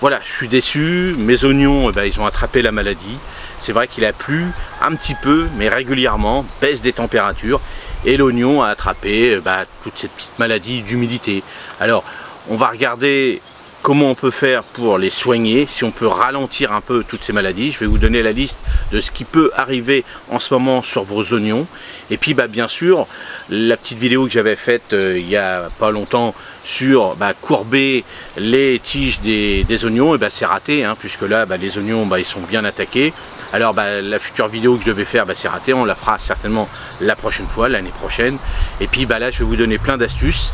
Voilà, je suis déçu, mes oignons, ils ont attrapé la maladie. C'est vrai qu'il a plu un petit peu, mais régulièrement, baisse des températures, et l'oignon a attrapé toute cette petite maladie d'humidité. Alors, on va regarder comment on peut faire pour les soigner, si on peut ralentir un peu toutes ces maladies. Je vais vous donner la liste de ce qui peut arriver en ce moment sur vos oignons. Et puis bien sûr, la petite vidéo que j'avais faite il n'y a pas longtemps sur courber les tiges des oignons, c'est raté, puisque là les oignons ils sont bien attaqués. Alors la future vidéo que je devais faire, c'est raté, on la fera certainement la prochaine fois, l'année prochaine. Et puis là je vais vous donner plein d'astuces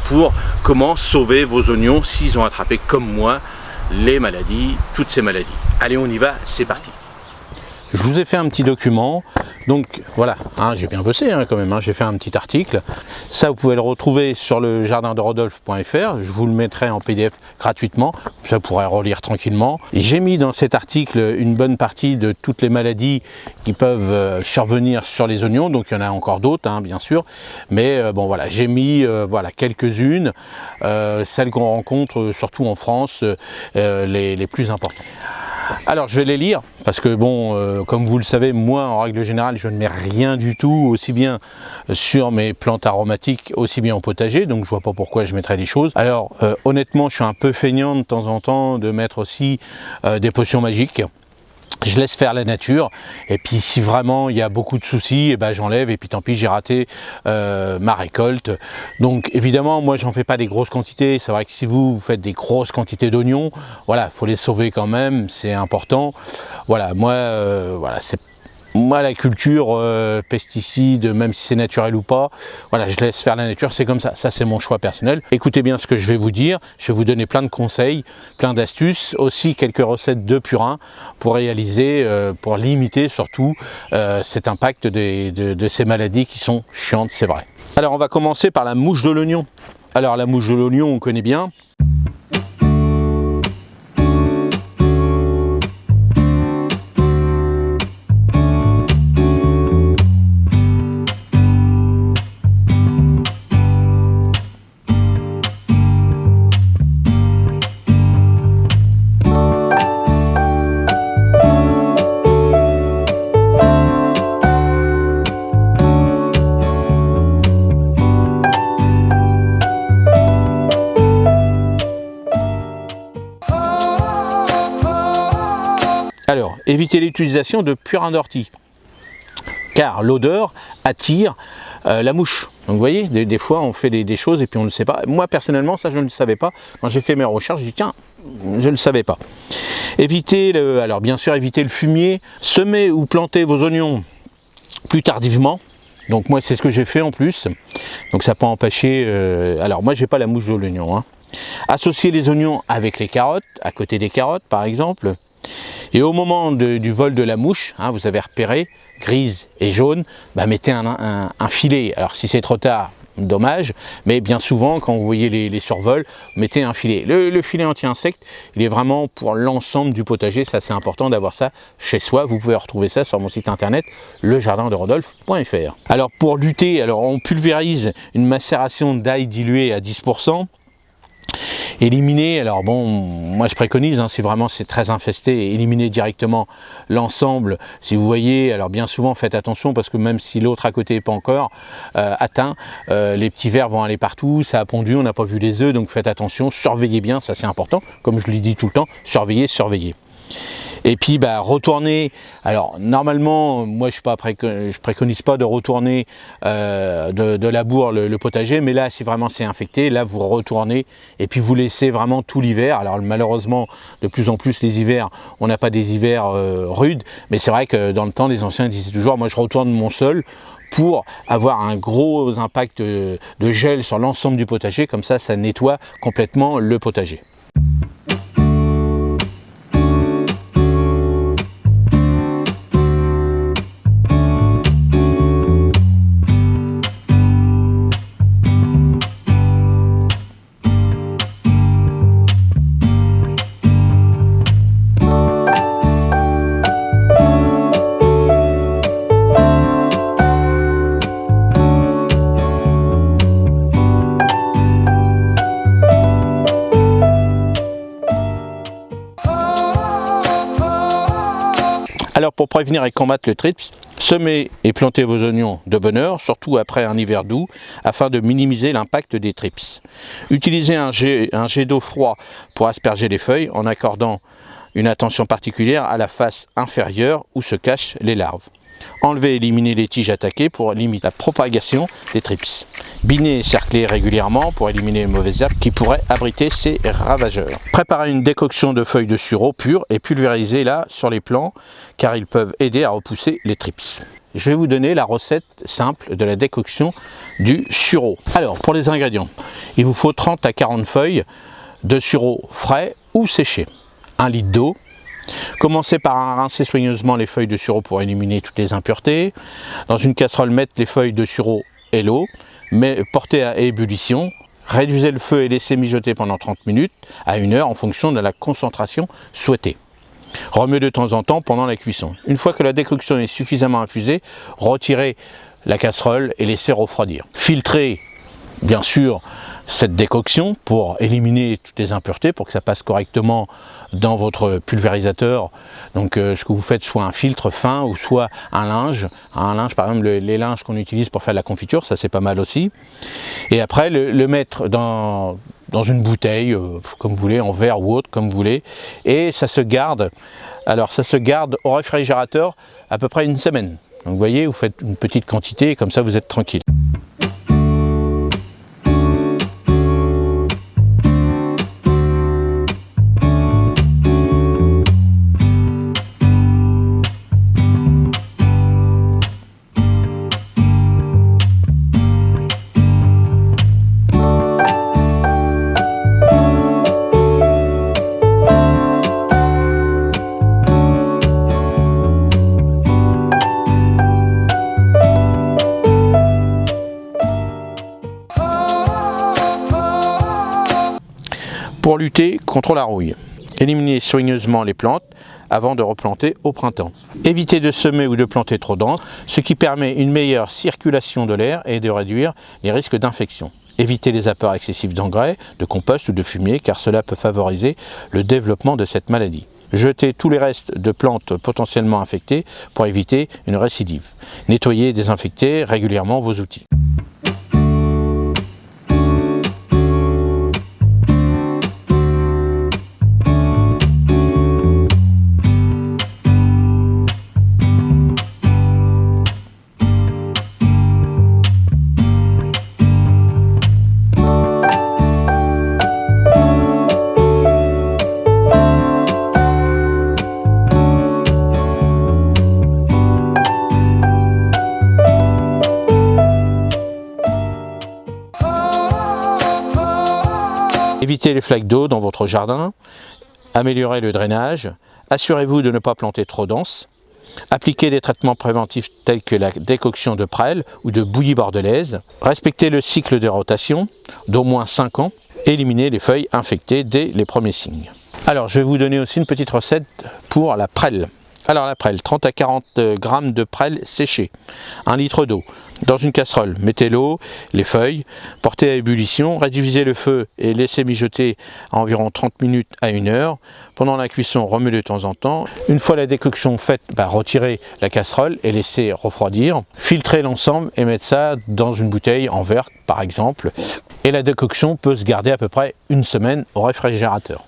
pour comment sauver vos oignons s'ils ont attrapé comme moi les maladies, toutes ces maladies. Allez, on y va, c'est parti. Je vous ai fait un petit document, donc voilà, j'ai bien bossé quand même, j'ai fait un petit article. Ça, vous pouvez le retrouver sur le jardinderodolphe.fr, je vous le mettrai en PDF gratuitement, ça vous pourrez relire tranquillement. J'ai mis dans cet article une bonne partie de toutes les maladies qui peuvent survenir sur les oignons, donc il y en a encore d'autres, bien sûr, mais bon voilà, j'ai mis quelques-unes, celles qu'on rencontre surtout en France, les plus importantes. Alors je vais les lire parce que bon, comme vous le savez, moi en règle générale je ne mets rien du tout, aussi bien sur mes plantes aromatiques, aussi bien en potager, donc je vois pas pourquoi je mettrais des choses. Alors honnêtement, je suis un peu feignant de temps en temps de mettre aussi des potions magiques. Je laisse faire la nature, et puis si vraiment il y a beaucoup de soucis, j'enlève, et puis tant pis, j'ai raté ma récolte. Donc évidemment, moi j'en fais pas des grosses quantités. C'est vrai que si vous faites des grosses quantités d'oignons, voilà, faut les sauver quand même, c'est important. Voilà, moi la culture pesticides, même si c'est naturel ou pas, voilà, je laisse faire la nature, c'est comme ça, c'est mon choix personnel. Écoutez bien ce que je vais vous dire, je vais vous donner plein de conseils, plein d'astuces, aussi quelques recettes de purin pour réaliser, pour limiter surtout cet impact de ces maladies qui sont chiantes, c'est vrai. Alors on va commencer par la mouche de l'oignon. Alors la mouche de l'oignon, on connaît bien. Alors, évitez l'utilisation de purin d'ortie, car l'odeur attire la mouche. Donc vous voyez, des fois on fait des choses et puis on ne le sait pas. Moi personnellement, ça je ne le savais pas. Quand j'ai fait mes recherches, j'ai dit tiens, je ne le savais pas. Alors bien sûr, évitez le fumier. Semez ou plantez vos oignons plus tardivement. Donc moi c'est ce que j'ai fait en plus. Donc ça peut empêcher... alors moi j'ai pas la mouche de l'oignon. Associez les oignons avec les carottes, à côté des carottes par exemple. Et au moment du vol de la mouche, vous avez repéré, grise et jaune, mettez un filet. Alors si c'est trop tard, dommage, mais bien souvent quand vous voyez les survols, mettez un filet. Le filet anti-insecte, il est vraiment pour l'ensemble du potager, ça c'est important d'avoir ça chez soi. Vous pouvez retrouver ça sur mon site internet, lejardinderodolphe.fr. Alors pour lutter, on pulvérise une macération d'ail dilué à 10%. Éliminer, alors bon, moi je préconise, si vraiment c'est très infesté, éliminer directement l'ensemble. Si vous voyez, alors bien souvent faites attention parce que même si l'autre à côté n'est pas encore atteint, les petits vers vont aller partout, ça a pondu, on n'a pas vu les œufs, donc faites attention, surveillez bien, ça c'est important, comme je le dis tout le temps, surveillez, surveillez. Et puis retourner, alors normalement moi je préconise pas de retourner de labour le potager, mais là si vraiment c'est infecté, là vous retournez et puis vous laissez vraiment tout l'hiver. Alors malheureusement de plus en plus les hivers, on n'a pas des hivers rudes, mais c'est vrai que dans le temps les anciens disaient toujours moi je retourne mon sol pour avoir un gros impact de gel sur l'ensemble du potager, comme ça ça nettoie complètement le potager. pour prévenir et combattre le thrips, semez et plantez vos oignons de bonne heure, surtout après un hiver doux, afin de minimiser l'impact des thrips. Utilisez un jet d'eau froid pour asperger les feuilles en accordant une attention particulière à la face inférieure où se cachent les larves. Enlevez et éliminez les tiges attaquées pour limiter la propagation des thrips. Binez et cerclez régulièrement pour éliminer les mauvaises herbes qui pourraient abriter ces ravageurs. Préparez une décoction de feuilles de sureau pures et pulvérisez-la sur les plants car ils peuvent aider à repousser les thrips. Je vais vous donner la recette simple de la décoction du sureau. Alors pour les ingrédients, il vous faut 30 à 40 feuilles de sureau frais ou séchées, 1 litre d'eau. Commencez par rincer soigneusement les feuilles de sureau pour éliminer toutes les impuretés. Dans une casserole, mettez les feuilles de sureau et l'eau, mais portez à ébullition. Réduisez le feu et laissez mijoter pendant 30 minutes à 1 heure en fonction de la concentration souhaitée. Remuez de temps en temps pendant la cuisson. Une fois que la décoction est suffisamment infusée, retirez la casserole et laissez refroidir. Filtrez bien sûr cette décoction pour éliminer toutes les impuretés, pour que ça passe correctement dans votre pulvérisateur. Donc ce que vous faites, soit un filtre fin ou soit un linge par exemple les linges qu'on utilise pour faire de la confiture, ça c'est pas mal aussi. Et après le mettre dans une bouteille, comme vous voulez, en verre ou autre, comme vous voulez, et ça se garde. Alors ça se garde au réfrigérateur à peu près 1 semaine. Donc vous voyez, vous faites une petite quantité et comme ça vous êtes tranquille. Pour lutter contre la rouille, éliminez soigneusement les plantes avant de replanter au printemps. Évitez de semer ou de planter trop dense, ce qui permet une meilleure circulation de l'air et de réduire les risques d'infection. Évitez les apports excessifs d'engrais, de compost ou de fumier car cela peut favoriser le développement de cette maladie. Jetez tous les restes de plantes potentiellement infectées pour éviter une récidive. Nettoyez et désinfectez régulièrement vos outils. Évitez les flaques d'eau dans votre jardin, améliorez le drainage, assurez-vous de ne pas planter trop dense, appliquez des traitements préventifs tels que la décoction de prêle ou de bouillie bordelaise, respectez le cycle de rotation d'au moins 5 ans, éliminez les feuilles infectées dès les premiers signes. Alors je vais vous donner aussi une petite recette pour la prêle. Alors la prêle, 30 à 40 g de prêle séchée, 1 litre d'eau. Dans une casserole, mettez l'eau, les feuilles, portez à ébullition, réduisez le feu et laissez mijoter à environ 30 minutes à 1 heure. Pendant la cuisson, remuez de temps en temps. Une fois la décoction faite, retirez la casserole et laissez refroidir. Filtrez l'ensemble et mettez ça dans une bouteille en verre par exemple. Et la décoction peut se garder à peu près 1 semaine au réfrigérateur.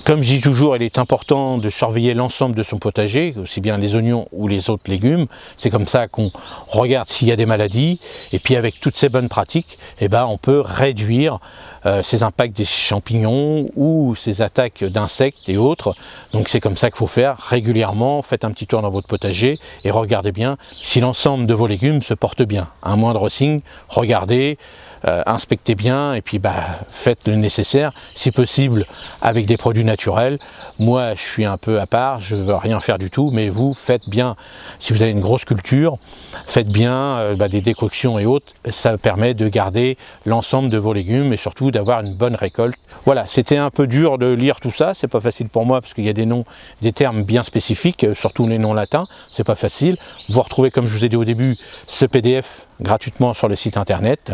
Comme je dis toujours, il est important de surveiller l'ensemble de son potager, aussi bien les oignons ou les autres légumes. C'est comme ça qu'on regarde s'il y a des maladies. Et puis avec toutes ces bonnes pratiques, on peut réduire ces impacts des champignons ou ces attaques d'insectes et autres. Donc c'est comme ça qu'il faut faire régulièrement. Faites un petit tour dans votre potager et regardez bien si l'ensemble de vos légumes se porte bien. Un moindre signe, regardez. Inspectez bien et puis faites le nécessaire, si possible avec des produits naturels. Moi je suis un peu à part, je ne veux rien faire du tout, mais vous faites bien, si vous avez une grosse culture, faites bien des décoctions et autres, ça permet de garder l'ensemble de vos légumes et surtout d'avoir une bonne récolte. Voilà, c'était un peu dur de lire tout ça, c'est pas facile pour moi parce qu'il y a des noms, des termes bien spécifiques, surtout les noms latins, c'est pas facile. Vous retrouvez, comme je vous ai dit au début, ce PDF gratuitement sur le site internet.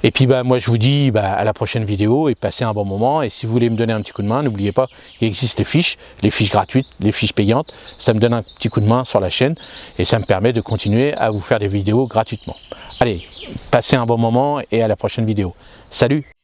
Et puis moi je vous dis à la prochaine vidéo et passez un bon moment. Et si vous voulez me donner un petit coup de main, n'oubliez pas qu'il existe les fiches gratuites, les fiches payantes. Ça me donne un petit coup de main sur la chaîne et ça me permet de continuer à vous faire des vidéos gratuitement. Allez, passez un bon moment et à la prochaine vidéo. Salut!